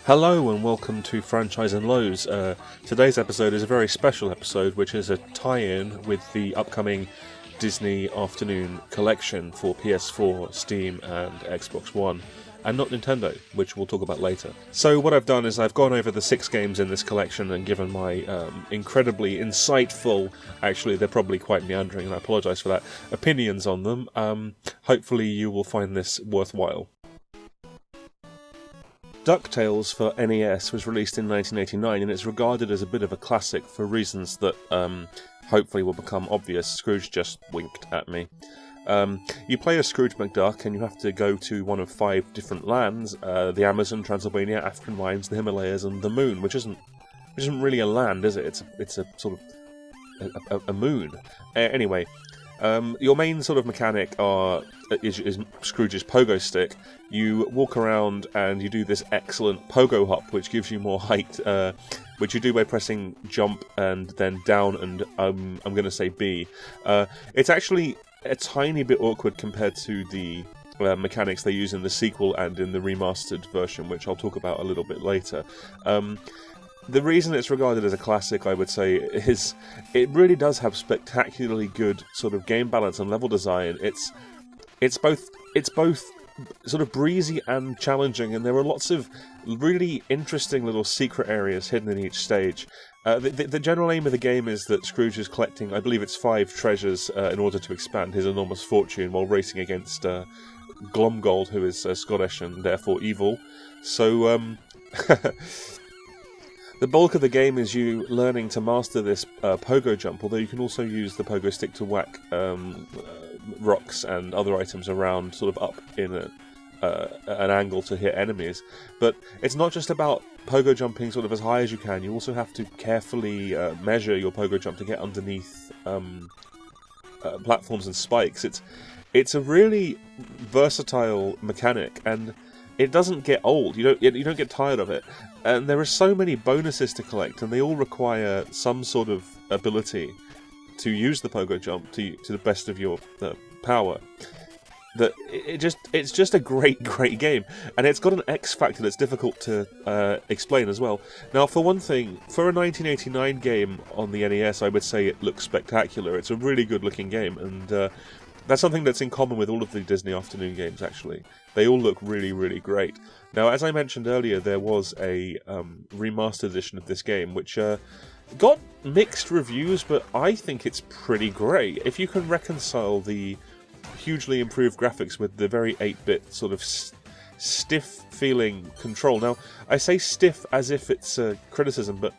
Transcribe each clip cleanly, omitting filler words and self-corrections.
Hello and welcome to Franchise and Lows. Today's episode is a very special episode, which is a tie-in with the upcoming Disney Afternoon Collection for PS4, Steam and Xbox One, and not Nintendo, which we'll talk about later. So what I've done is I've gone over the 6 games in this collection and given my incredibly insightful, actually they're probably quite meandering and I apologise for that, opinions on them. Hopefully you will find this worthwhile. Ducktales for NES was released in 1989 and it's regarded as a bit of a classic for reasons that hopefully will become obvious. Scrooge just winked at me. You play as Scrooge McDuck and you have to go to one of 5 different lands, the Amazon, Transylvania, African Mines, the Himalayas and the Moon, which isn't really a land, is it? It's a sort of a moon. Anyway, your main sort of mechanic is Scrooge's pogo stick. You walk around and you do this excellent pogo hop, which gives you more height, which you do by pressing jump and then down and I'm going to say B. It's actually a tiny bit awkward compared to the mechanics they use in the sequel and in the remastered version, which I'll talk about a little bit later. The reason it's regarded as a classic, I would say, is it really does have spectacularly good sort of game balance and level design. It's both sort of breezy and challenging, and there are lots of really interesting little secret areas hidden in each stage. The general aim of the game is that Scrooge is collecting, I believe it's 5 treasures in order to expand his enormous fortune while racing against Glomgold, who is Scottish and therefore evil. So, the bulk of the game is you learning to master this pogo jump, although you can also use the pogo stick to whack rocks and other items around, sort of up in an angle to hit enemies. But it's not just about pogo jumping sort of as high as you can, you also have to carefully measure your pogo jump to get underneath platforms and spikes. It's a really versatile mechanic, and it doesn't get old. You don't get tired of it. And there are so many bonuses to collect, and they all require some sort of ability to use the pogo jump to the best of your power. That it's just a great game, and it's got an X factor that's difficult to explain as well. Now, for one thing, for a 1989 game on the NES, I would say it looks spectacular. It's a really good looking game, and that's something that's in common with all of the Disney Afternoon games, actually. They all look really, really great. Now, as I mentioned earlier, there was a remastered edition of this game, which got mixed reviews, but I think it's pretty great. If you can reconcile the hugely improved graphics with the very 8-bit sort of stiff-feeling control. Now, I say stiff as if it's a criticism, but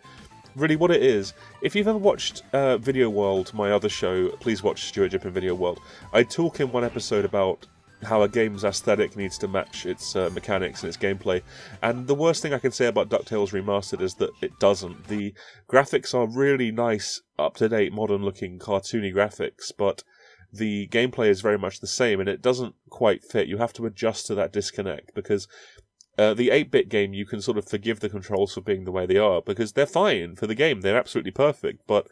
really what it is, if you've ever watched Video World, my other show, please watch Stuart Jip in Video World, I talk in one episode about how a game's aesthetic needs to match its mechanics and its gameplay, and the worst thing I can say about DuckTales Remastered is that it doesn't. The graphics are really nice, up-to-date, modern-looking, cartoony graphics, but the gameplay is very much the same, and it doesn't quite fit. You have to adjust to that disconnect, because the 8-bit game, you can sort of forgive the controls for being the way they are, because they're fine for the game, they're absolutely perfect, but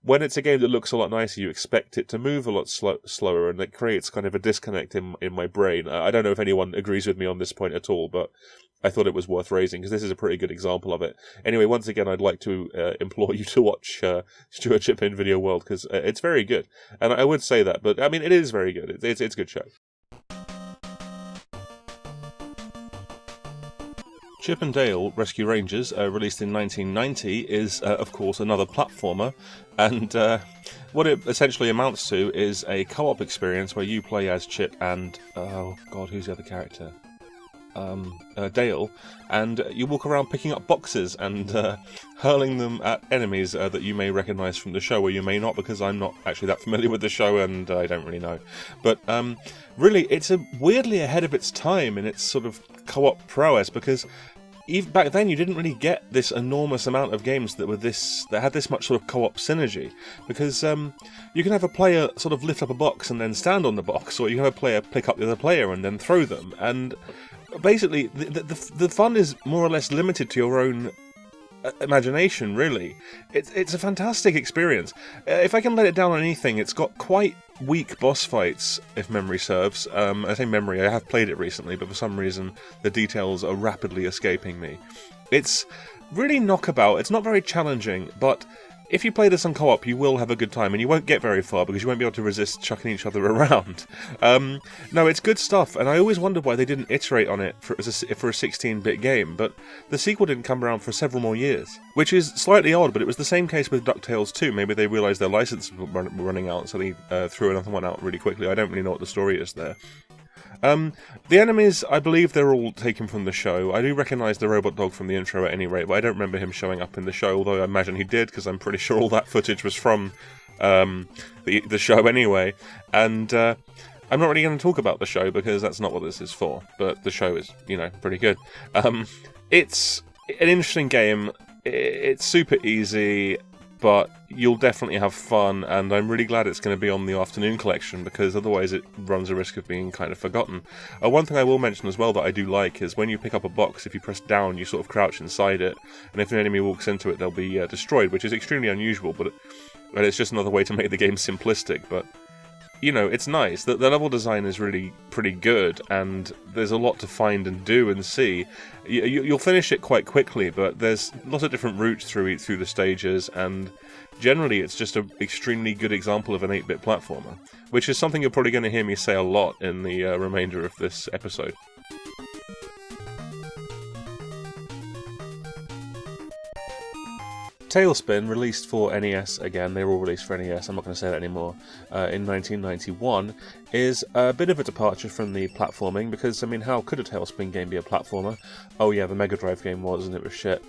when it's a game that looks a lot nicer, you expect it to move a lot slower, and it creates kind of a disconnect in my brain. I don't know if anyone agrees with me on this point at all, but I thought it was worth raising, because this is a pretty good example of it. Anyway, once again, I'd like to implore you to watch Stuart Chip in Video World, because it's very good. And I would say that, but I mean, it is very good. It's a good show. Chip and Dale Rescue Rangers, released in 1990, is, of course, another platformer, and what it essentially amounts to is a co-op experience where you play as Chip and, oh god, who's the other character? Dale, and you walk around picking up boxes and hurling them at enemies that you may recognise from the show, or you may not, because I'm not actually that familiar with the show and I don't really know. But really, it's weirdly ahead of its time in its sort of co-op prowess, because even back then you didn't really get this enormous amount of games that had this much sort of co-op synergy, because you can have a player sort of lift up a box and then stand on the box, or you can have a player pick up the other player and then throw them, and basically the fun is more or less limited to your own imagination, really. It's a fantastic experience. If I can let it down on anything, it's got quite weak boss fights, if memory serves. I say memory, I have played it recently, but for some reason the details are rapidly escaping me. It's really knockabout. It's not very challenging, but if you play this on co-op, you will have a good time, and you won't get very far because you won't be able to resist chucking each other around. No, it's good stuff, and I always wondered why they didn't iterate on it for a 16-bit game, but the sequel didn't come around for several more years, which is slightly odd, but it was the same case with Ducktales 2. Maybe they realised their license was running out, so they threw another one out really quickly. I don't really know what the story is there. The enemies, I believe they're all taken from the show. I do recognise the robot dog from the intro at any rate, but I don't remember him showing up in the show, although I imagine he did, because I'm pretty sure all that footage was from the show anyway. And I'm not really going to talk about the show, because that's not what this is for, but the show is, pretty good. It's an interesting game. It's super easy, but you'll definitely have fun, and I'm really glad it's going to be on the Afternoon Collection, because otherwise it runs a risk of being kind of forgotten. One thing I will mention as well that I do like is when you pick up a box, if you press down, you sort of crouch inside it, and if an enemy walks into it, they'll be destroyed, which is extremely unusual, but it's just another way to make the game simplistic, but it's nice. The level design is really pretty good, and there's a lot to find and do and see. You'll finish it quite quickly, but there's lots of different routes through the stages, and generally it's just an extremely good example of an 8-bit platformer, which is something you're probably going to hear me say a lot in the remainder of this episode. Talespin, released for NES again, they were all released for NES, I'm not going to say that anymore, in 1991, is a bit of a departure from the platforming, because, how could a Talespin game be a platformer? Oh yeah, the Mega Drive game was, and it was shit.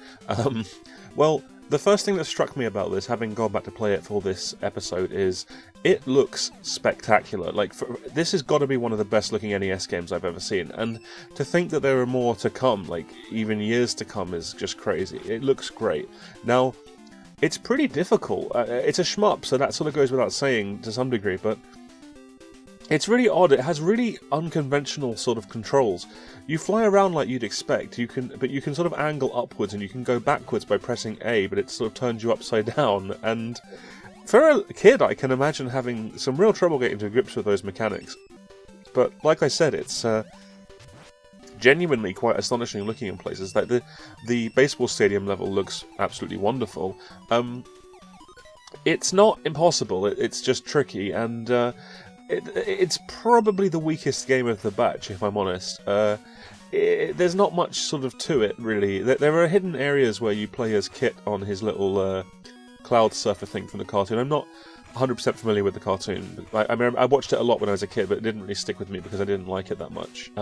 Well, the first thing that struck me about this, having gone back to play it for this episode, is it looks spectacular. This has got to be one of the best looking NES games I've ever seen, and to think that there are more to come, even years to come, is just crazy. It looks great. Now, it's pretty difficult. It's a shmup, so that sort of goes without saying to some degree, but it's really odd. It has really unconventional sort of controls. You fly around like you'd expect, but you can sort of angle upwards, and you can go backwards by pressing A, but it sort of turns you upside down, and for a kid I can imagine having some real trouble getting to grips with those mechanics. But like I said, it's genuinely quite astonishing looking in places. Like the baseball stadium level looks absolutely wonderful. It's not impossible, it's just tricky, and it's probably the weakest game of the batch, if I'm honest. There's not much sort of to it, really. There are hidden areas where you play as Kit on his little cloud surfer thing from the cartoon. I'm not 100% familiar with the cartoon. I watched it a lot when I was a kid, but it didn't really stick with me because I didn't like it that much.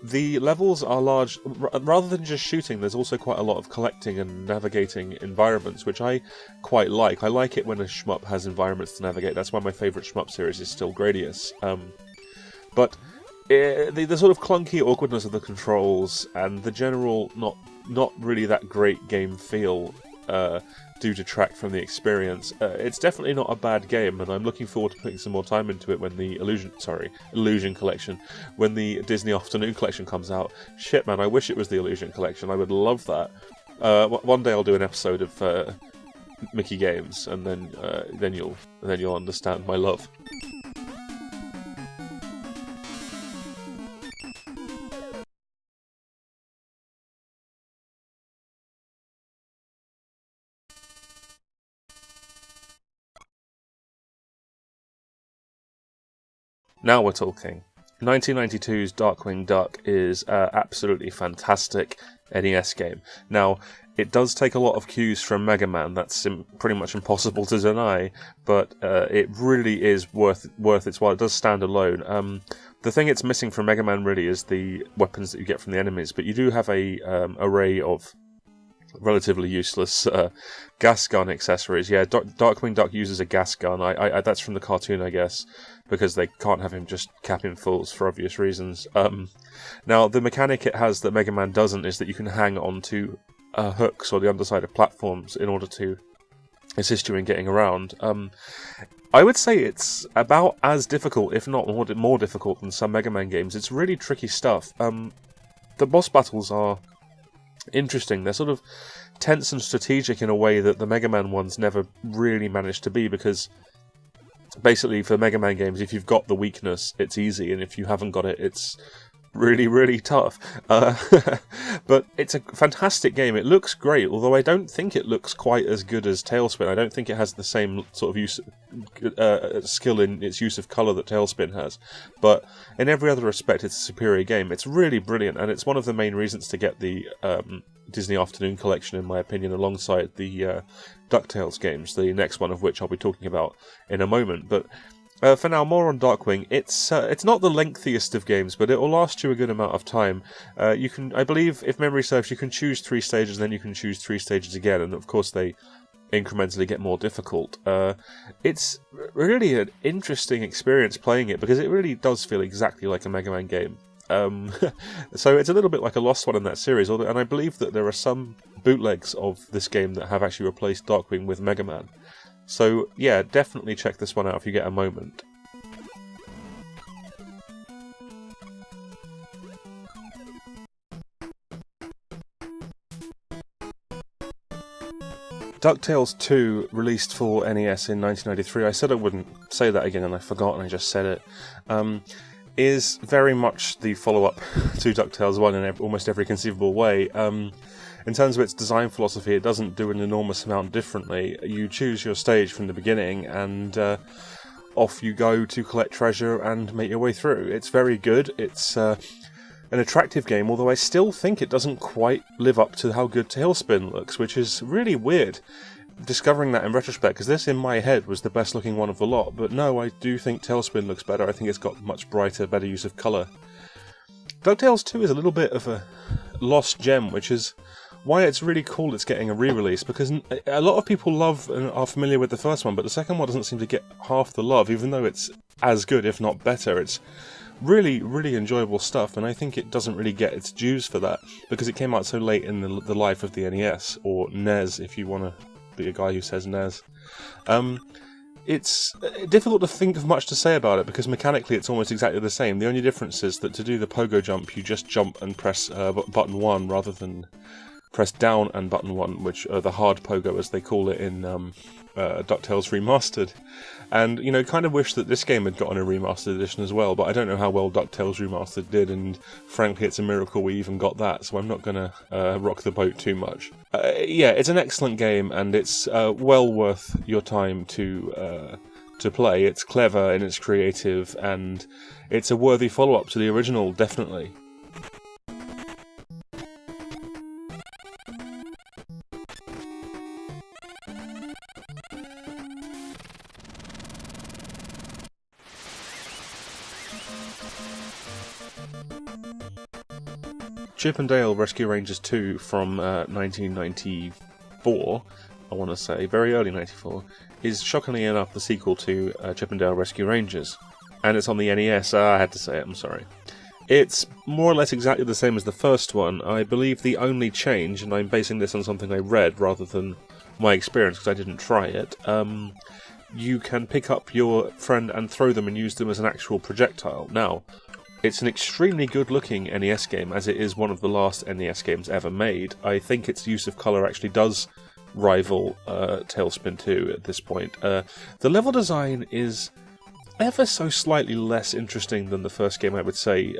The levels are large. Rather than just shooting, there's also quite a lot of collecting and navigating environments, which I quite like. I like it when a shmup has environments to navigate. That's why my favourite shmup series is still Gradius. But the sort of clunky awkwardness of the controls and the general not really that great game feel do detract from the experience. It's definitely not a bad game, and I'm looking forward to putting some more time into it when the Illusion Collection, when the Disney Afternoon Collection comes out. Shit, man, I wish it was the Illusion Collection. I would love that. One day I'll do an episode of Mickey Games, and then you'll understand my love. Now we're talking. 1992's Darkwing Duck is an absolutely fantastic NES game. Now, it does take a lot of cues from Mega Man, that's pretty much impossible to deny, but it really is worth its while. It does stand alone. The thing it's missing from Mega Man really is the weapons that you get from the enemies, but you do have a array of relatively useless gas gun accessories. Yeah, Darkwing Duck uses a gas gun. That's from the cartoon, I guess, because they can't have him just capping fools for obvious reasons. Now, the mechanic it has that Mega Man doesn't is that you can hang onto hooks or the underside of platforms in order to assist you in getting around. I would say it's about as difficult, if not more difficult than some Mega Man games. It's really tricky stuff. The boss battles are interesting. They're sort of tense and strategic in a way that the Mega Man ones never really managed to be, because basically for Mega Man games, if you've got the weakness, it's easy, and if you haven't got it, it's really, really tough. But it's a fantastic game. It looks great, although I don't think it looks quite as good as Talespin. I don't think it has the same sort of skill in its use of colour that Talespin has. But in every other respect, it's a superior game. It's really brilliant, and it's one of the main reasons to get the Disney Afternoon Collection, in my opinion, alongside the Ducktales games, the next one of which I'll be talking about in a moment. But for now, more on Darkwing. It's not the lengthiest of games, but it will last you a good amount of time. You can, I believe, if memory serves, you can choose 3 stages, then you can choose 3 stages again, and of course they incrementally get more difficult. It's really an interesting experience playing it, because it really does feel exactly like a Mega Man game. So it's a little bit like a lost one in that series, and I believe that there are some bootlegs of this game that have actually replaced Darkwing with Mega Man. So yeah, definitely check this one out if you get a moment. Ducktales 2 released for NES in 1993. I said I wouldn't say that again and I forgot and I just said it. Is very much the follow-up to Ducktales 1 in almost every conceivable way. In terms of its design philosophy, it doesn't do an enormous amount differently. You choose your stage from the beginning, and off you go to collect treasure and make your way through. It's very good. It's an attractive game, although I still think it doesn't quite live up to how good Talespin looks, which is really weird, discovering that in retrospect, because this, in my head, was the best looking one of the lot. But no, I do think Talespin looks better. I think it's got much brighter, better use of colour. Ducktales 2 is a little bit of a lost gem, which is why it's really cool it's getting a re-release, because a lot of people love and are familiar with the first one, but the second one doesn't seem to get half the love, even though it's as good, if not better. It's really, really enjoyable stuff, and I think it doesn't really get its dues for that, because it came out so late in the life of the NES, or NES, if you want to be a guy who says NES. It's difficult to think of much to say about it, because mechanically it's almost exactly the same. The only difference is that to do the pogo jump, you just jump and press button 1 rather than press down and button 1, which are the hard pogo as they call it in DuckTales Remastered. And, you know, kind of wish that this game had gotten a remastered edition as well, but I don't know how well DuckTales Remastered did, and frankly it's a miracle we even got that, so I'm not going to rock the boat too much. Yeah, it's an excellent game, and it's well worth your time to play. It's clever and it's creative, and it's a worthy follow-up to the original, definitely. Chip and Dale Rescue Rangers 2 from 1994, I want to say, very early 94, is shockingly enough the sequel to Chip and Dale Rescue Rangers. And it's on the NES, I had to say it, I'm sorry. It's more or less exactly the same as the first one. I believe the only change, and I'm basing this on something I read rather than my experience because I didn't try it, you can pick up your friend and throw them and use them as an actual projectile. Now, it's an extremely good-looking NES game, as it is one of the last NES games ever made. I think its use of colour actually does rival Talespin 2 at this point. The level design is ever so slightly less interesting than the first game, I would say.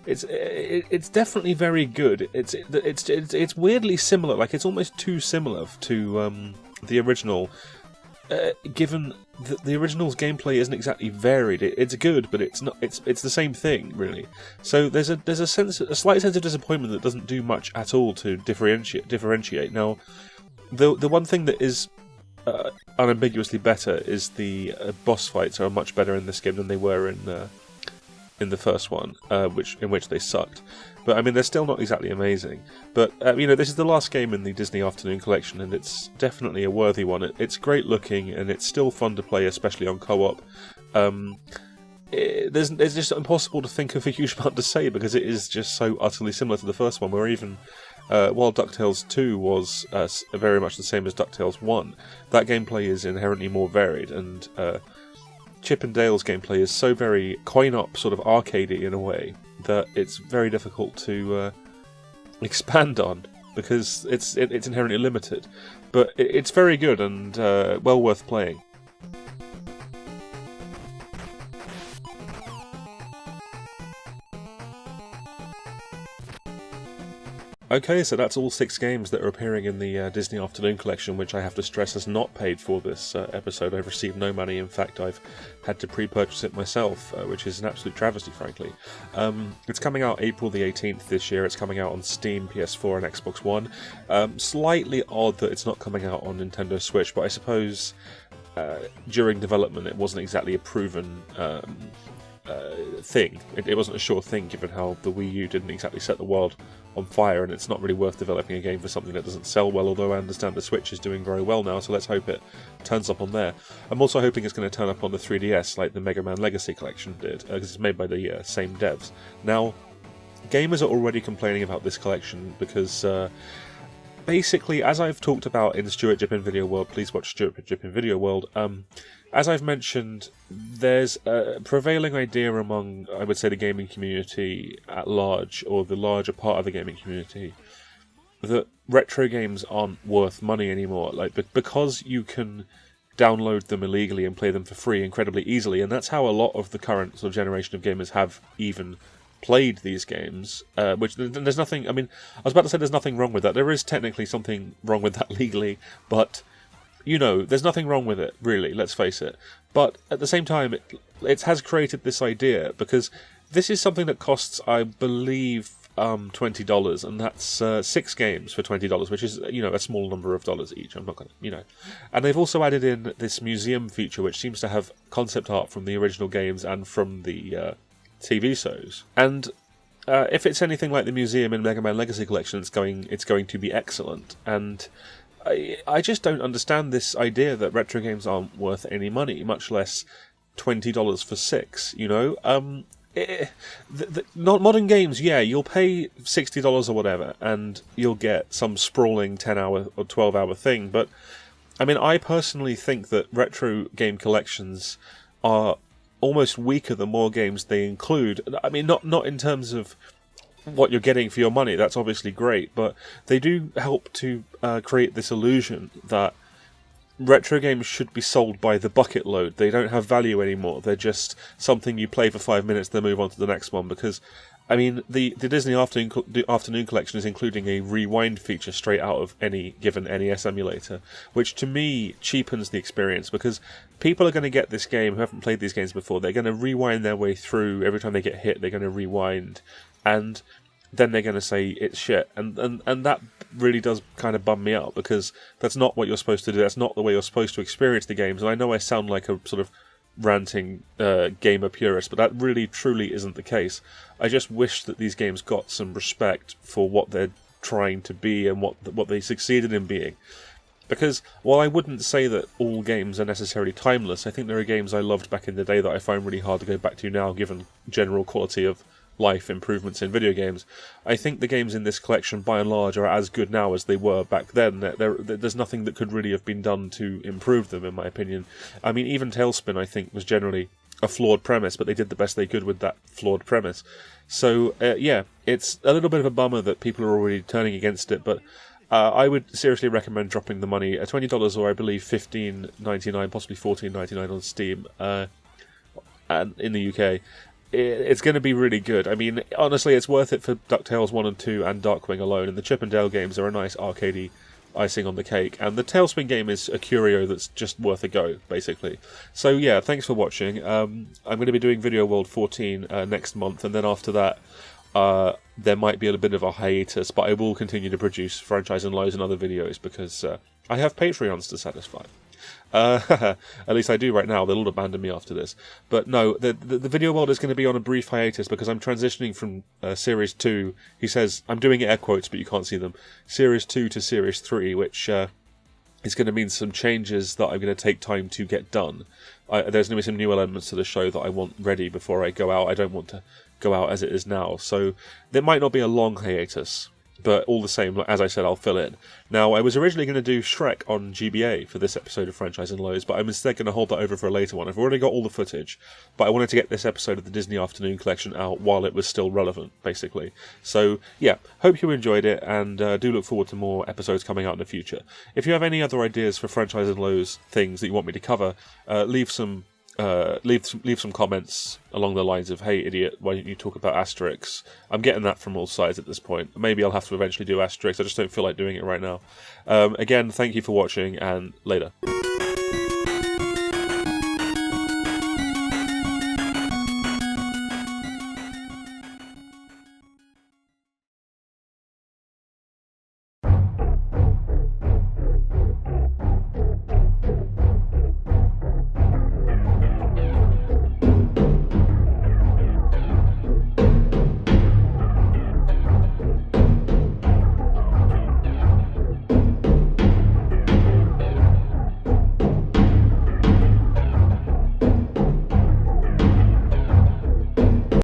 It's definitely very good. It's weirdly similar, like it's almost too similar to the original. Given that the original's gameplay isn't exactly varied, it's good, but it's not. It's the same thing, really. So there's a slight sense of disappointment that doesn't do much at all to differentiate. Now, the one thing that is unambiguously better is the boss fights are much better in this game than they were in the first one, in which they sucked. But I mean, they're still not exactly amazing. But you know, this is the last game in the Disney Afternoon Collection, and it's definitely a worthy one. It's great looking, and it's still fun to play, especially on co-op. There's just impossible to think of a huge amount to say because it is just so utterly similar to the first one. Where even while DuckTales 2 was very much the same as DuckTales 1, that gameplay is inherently more varied, and Chip and Dale's gameplay is so very coin-op, sort of arcadey in a way, that it's very difficult to expand on because it's inherently limited. But it's very good and well worth playing. Okay, so that's all 6 games that are appearing in the Disney Afternoon Collection, which I have to stress has not paid for this episode. I've received no money. In fact, I've had to pre-purchase it myself, which is an absolute travesty, frankly. It's coming out April the 18th this year. It's coming out on Steam, PS4 and Xbox One. Slightly odd that it's not coming out on Nintendo Switch, but I suppose during development it wasn't exactly a proven thing. It wasn't a sure thing, given how the Wii U didn't exactly set the world on fire, and it's not really worth developing a game for something that doesn't sell well, although I understand the Switch is doing very well now, so let's hope it turns up on there. I'm also hoping it's going to turn up on the 3DS like the Mega Man Legacy Collection did, because it's made by the same devs. Now, gamers are already complaining about this collection because basically, as I've talked about in Stuart Jippin Video World, please watch Stuart Jippin Video World, as I've mentioned, there's a prevailing idea among, I would say, the gaming community at large, or the larger part of the gaming community, that retro games aren't worth money anymore. Like, because you can download them illegally and play them for free incredibly easily, and that's how a lot of the current sort of generation of gamers have even played these games, which there's nothing, I mean, I was about to say there's nothing wrong with that. There is technically something wrong with that legally, but you know, there's nothing wrong with it, really, let's face it. But at the same time, it has created this idea, because this is something that costs, I believe, $20, and that's 6 games for $20, which is, you know, a small number of dollars each. I'm not going to, you know. And they've also added in this museum feature, which seems to have concept art from the original games and from the TV shows. And if it's anything like the museum in Mega Man Legacy Collection, it's going to be excellent. And I just don't understand this idea that retro games aren't worth any money, much less $20 for 6, you know? Not modern games, yeah, you'll pay $60 or whatever, and you'll get some sprawling 10-hour or 12-hour thing, but, I mean, I personally think that retro game collections are almost weaker the more games they include. I mean, not in terms of what you're getting for your money, that's obviously great, but they do help to create this illusion that retro games should be sold by the bucket load. They don't have value anymore. They're just something you play for 5 minutes, then move on to the next one, because, I mean, the Disney Afternoon Collection is including a rewind feature straight out of any given NES emulator, which to me cheapens the experience, because people are going to get this game who haven't played these games before. They're going to rewind their way through. Every time they get hit, they're going to rewind, and then they're going to say it's shit. And that really does kind of bum me out, because that's not what you're supposed to do. That's not the way you're supposed to experience the games. And I know I sound like a sort of ranting gamer purist, but that really truly isn't the case. I just wish that these games got some respect for what they're trying to be and what they succeeded in being. Because while I wouldn't say that all games are necessarily timeless, I think there are games I loved back in the day that I find really hard to go back to now, given general quality of life improvements in video games. I think the games in this collection, by and large, are as good now as they were back then. There's nothing that could really have been done to improve them, in my opinion. I mean, even Talespin, I think, was generally a flawed premise, but they did the best they could with that flawed premise. So, yeah, it's a little bit of a bummer that people are already turning against it, but I would seriously recommend dropping the money. $20, or I believe $15.99, possibly $14.99 on Steam, and in the UK. It's going to be really good. I mean, honestly, it's worth it for Ducktales 1 and 2 and Darkwing alone, and the Chip and Dale games are a nice arcadey icing on the cake, and the Talespin game is a curio that's just worth a go, basically. So yeah, thanks for watching. I'm going to be doing Video World 14 next month, and then after that, there might be a bit of a hiatus, but I will continue to produce Franchise and Lows and other videos, because I have Patreons to satisfy. At least I do right now. They'll all abandon me after this. But no, the Video World is going to be on a brief hiatus, because I'm transitioning from Series 2, he says, I'm doing air quotes but you can't see them, Series 2 to Series 3, which is going to mean some changes that I'm going to take time to get done. There's going to be some new elements to the show that I want ready before I go out. I don't want to go out as it is now, so there might not be a long hiatus. But all the same, as I said, I'll fill in. Now, I was originally going to do Shrek on GBA for this episode of Franchise and Lows, but I'm instead going to hold that over for a later one. I've already got all the footage, but I wanted to get this episode of the Disney Afternoon Collection out while it was still relevant, basically. So, yeah, hope you enjoyed it, and do look forward to more episodes coming out in the future. If you have any other ideas for Franchise and Lows things that you want me to cover, leave some leave some comments along the lines of, "Hey, idiot, why don't you talk about Asterix?" I'm getting that from all sides at this point. Maybe I'll have to eventually do Asterix. I just don't feel like doing it right now. Again, thank you for watching, and later.